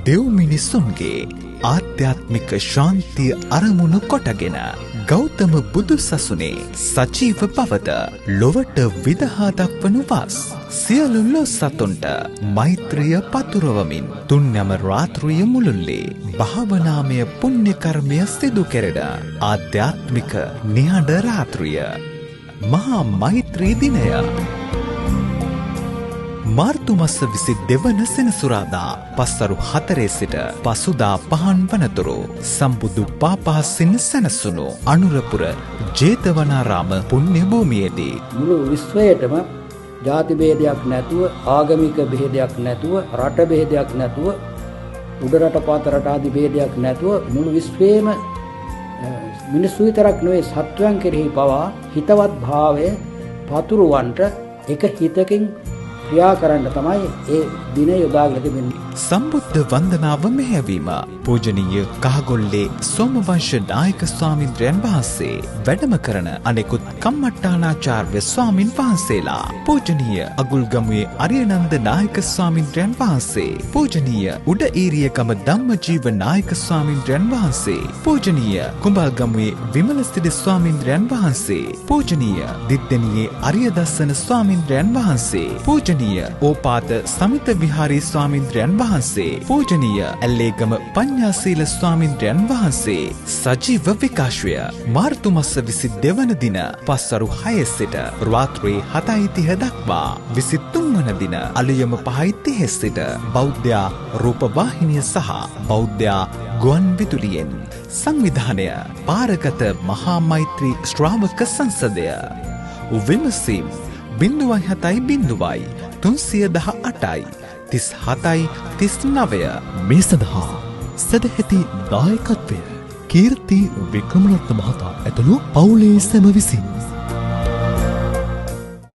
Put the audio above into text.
දෙව් මිනිසුන්ගේ ආධ්‍යාත්මික ශාන්තිය අරමුණු කොටගෙන ගෞතම බුදු සසුනේ සජීව බවද ලොවට විදහා දක්වනු වස් සියලු ලොස් සතුන්ට මෛත්‍රිය පතුරවමින් තුන්යම රාත්‍රිය මුළුල්ලේ භාවනාමය පුණ්‍ය කර්මය සිදු කෙරෙන ආධ්‍යාත්මික නිහඬ රාත්‍රිය මහා මෛත්‍රී දිනය මාර්තු මස 22 වන සෙනසුරාදා පස්වරු 4 සිට පසුදා 5 වනතුරු සම්බුදු පාපහසින් සැනසුණු අනුරපුර ජේතවනාරාම පුණ්‍ය භූමියේදී මුළු විශ්වයටම ජාති භේදයක් නැතුව ආගමික භේදයක් නැතුව රට භේදයක් නැතුව උඩරට පාත රට ආදී භේදයක් නැතුව මුළු විශ්වයේම මිනිස්සු විතරක් නෙවෙයි සත්වයන් කෙරෙහි පවා හිතවත් භාවය පතුරවන්නට එක හිතකින් ක්‍රියා කරන්න තමයි ඒ දින යොදාගෙන තිබෙන්නේ. සම්බුද්ධ වන්දනාව මෙහෙයවීම පූජනීය කහගොල්ලේ සෝමවංශ නායක ස්වාමින්ද්‍රයන් වහන්සේ වැඩම කරන අනෙකුත් කම්මට්ටානාචාර්ය ස්වාමින් වහන්සේලා පූජනීය අගුල්ගමුවේ අරියනන්ද නායක ස්වාමින්ද්‍රයන් වහන්සේ පූජනීය උඩඊරියකම ධම්මජීව නායක ස්වාමින්ද්‍රයන් වහන්සේ පූජනීය කුඹල්ගමුවේ විමලසිරි ස්වාමින්ද්‍රයන් වහන්සේ පූජනීය දිද්දෙනියේ අරියදස්සන ස්වාමින්ද්‍රයන් වහන්සේ පූජනීය ඕපාත සමිත විහාරී ස්වාමින්ද්‍රයන් වහන්සේ පූජනීය ඇල්ලේගම පඤ්ඤාසීල ස්වාමින්ද්‍රයන් වහන්සේ සජීව විකාශය මාර්තු මාස 22 වන දින පස්වරු 6 සිට රාත්‍රී 7:30 දක්වා 23 වන දින අලුයම 5:30 සිට බෞද්ධ රූපවාහිනිය සහ බෞද්ධ ගුවන් විදුලියෙන් සංවිධානය පාරගත මහා මෛත්‍රී ශ්‍රාවක සංසදය විමසීම් 0.7 318යි 37යි 39 මේ සඳහා සදැහැති දායකත්වය කීර්ති වික්‍රමරත්න මහතා ඇතුළු පවුලේ සැම විසින්